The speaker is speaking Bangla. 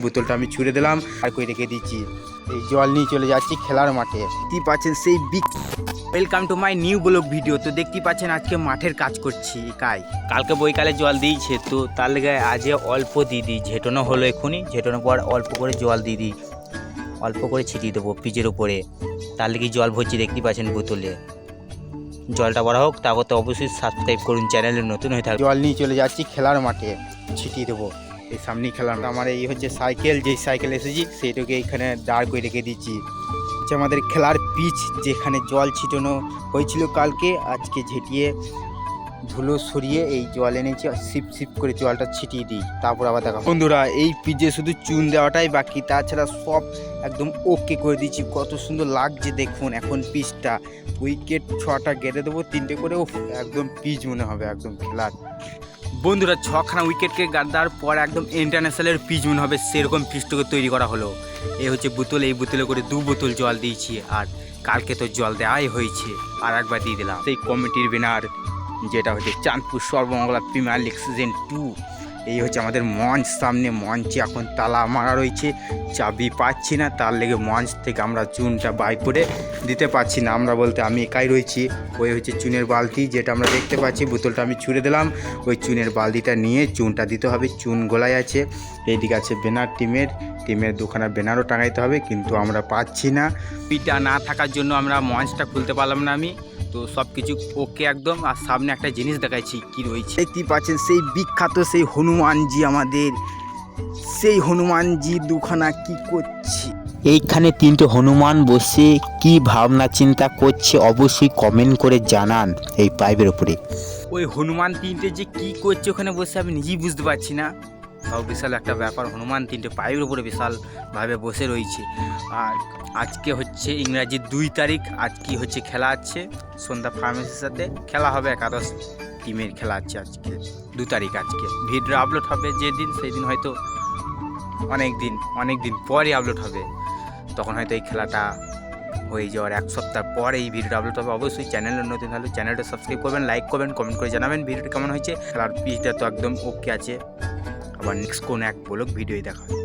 বোতলটা আমি ছুঁড়ে দিলাম আর কই রেখে দিচ্ছি। এই জল নিয়ে চলে যাচ্ছি খেলার মাঠে। দেখতেই পাচ্ছেন সেই big welcome to my new blog video. তো দেখতেই পাচ্ছেন আজকে মাঠের কাজ করছি একাই। কালকে বৈকালে জল দিয়েছে, তো তার লেগে আজ অল্প দিয়ে দিই। ঝেটানো হলো এক্ষুনি, ঝেটানোর পর অল্প করে জল দিয়ে দিই, অল্প করে ছিটিয়ে দেবো পিচের উপরে। তার লেগে জল ভরছি, দেখতেই পাচ্ছেন বোতলে। জলটা বড় হোক, তারপর তো অবশ্যই সাবস্ক্রাইব করুন, চ্যানেলে নতুন হয়ে থাকবে। জল নিয়ে চলে যাচ্ছি খেলার মাঠে, ছিটিয়ে দেবো। এই সামনেই খেলাম। আমার এই হচ্ছে সাইকেল, যেই সাইকেল এসেছি সেইটাকে এখানে দাঁড় করে রেখে দিচ্ছি। হচ্ছে আমাদের খেলার পিচ, যেখানে জল ছিটানো হয়েছিল কালকে, আজকে ঝেঁটিয়ে ধুলো সরিয়ে এই জল এনেছি, সিপ সিপ করে জলটা ছিটিয়ে দিই, তারপর আবার দেখা। বন্ধুরা, এই পিচে শুধু চুন দেওয়াটাই বাকি, তাছাড়া সব একদম ওকে করে দিচ্ছি। কত সুন্দর লাগছে দেখুন। এখন পিচটা উইকেট 6টা গেড়ে দেবো, 3টে করে। একদম পিচ মনে হবে একদম খেলার। বন্ধুরা, 6খানা উইকেটকে গাদার পর একদম ইন্টারন্যাশনালের পিচ মনে হবে, সেরকম পিচটাকে তৈরি করা হলো। এই হচ্ছে বোতল, এই বোতলে করে 2 বোতল জল দিয়েছি, আর কালকে তো জল দেওয়াই হয়েছে, আর একবার দিয়ে দিলাম। সেই কমিটির বিনার, যেটা হচ্ছে Chandpur Sarbamangala premier league season 2। এই হচ্ছে আমাদের মঞ্চ। সামনে মঞ্চে এখন তালা মারা রয়েছে, চাবি পাচ্ছি না, তার লেগে মঞ্চ থেকে আমরা চুনটা বাই করে দিতে পারছি না। আমরা বলতে আমি একাই রয়েছি। ওই হচ্ছে চুনের বালতি, যেটা আমরা দেখতে পাচ্ছি। বোতলটা আমি ছুঁড়ে দিলাম, ওই চুনের বালতিটা নিয়ে চুনটা দিতে হবে। চুন গোলায় আছে। এইদিকে আছে ব্যানার, টিমের 2খানা ব্যানারও টাঙাইতে হবে, কিন্তু আমরা পাচ্ছি না। পিটা না থাকার জন্য আমরা মঞ্চটা খুলতে পারলাম না আমি। তো সব কিছু ওকে একদম। আর সামনে একটা জিনিস দেখাচ্ছি কি রয়েছে, দেখতেই পাচ্ছেন সেই বিখ্যাত সেই হনুমানজি আমাদের। সেই হনুমানজি 2খানা কি করছে এইখানে, 3টে হনুমান বসে কি ভাবনা চিন্তা করছে, অবশ্যই কমেন্ট করে জানান এই পাইপের উপরে। ওই হনুমান 3টে যে কি করছে ওখানে বসে, আমি নিজেই বুঝতে পারছি না। তাও বিশাল একটা ব্যাপার, হনুমান 3টে পাইপের উপরে বিশালভাবে বসে রয়েছে। আর আজকে হচ্ছে ইংরাজি 2 তারিখ। আজকে হচ্ছে খেলা আছে সন্ধ্যা ফার্মেসির সাথে, খেলা হবে একাদশ টিমের খেলা আছে আজকে 2 তারিখ। আজকে ভিডিও আপলোড হবে যেদিন, সেই দিন হয়তো অনেক দিন পরে আপলোড হবে। তখন হয়তো এই খেলাটা হয়ে যাওয়ার 1 সপ্তাহ পরে এই ভিডিওটা আপলোড হবে। অবশ্যই চ্যানেলের নতুন হলে চ্যানেলটা সাবস্ক্রাইব করবেন, লাইক করবেন, কমেন্ট করে জানাবেন ভিডিওটা কেমন হয়েছে। খেলার পিচটা তো একদম ওকে আছে। আবার নেক্সট কোন এক ব্লগ ভিডিওই দেখা হবে।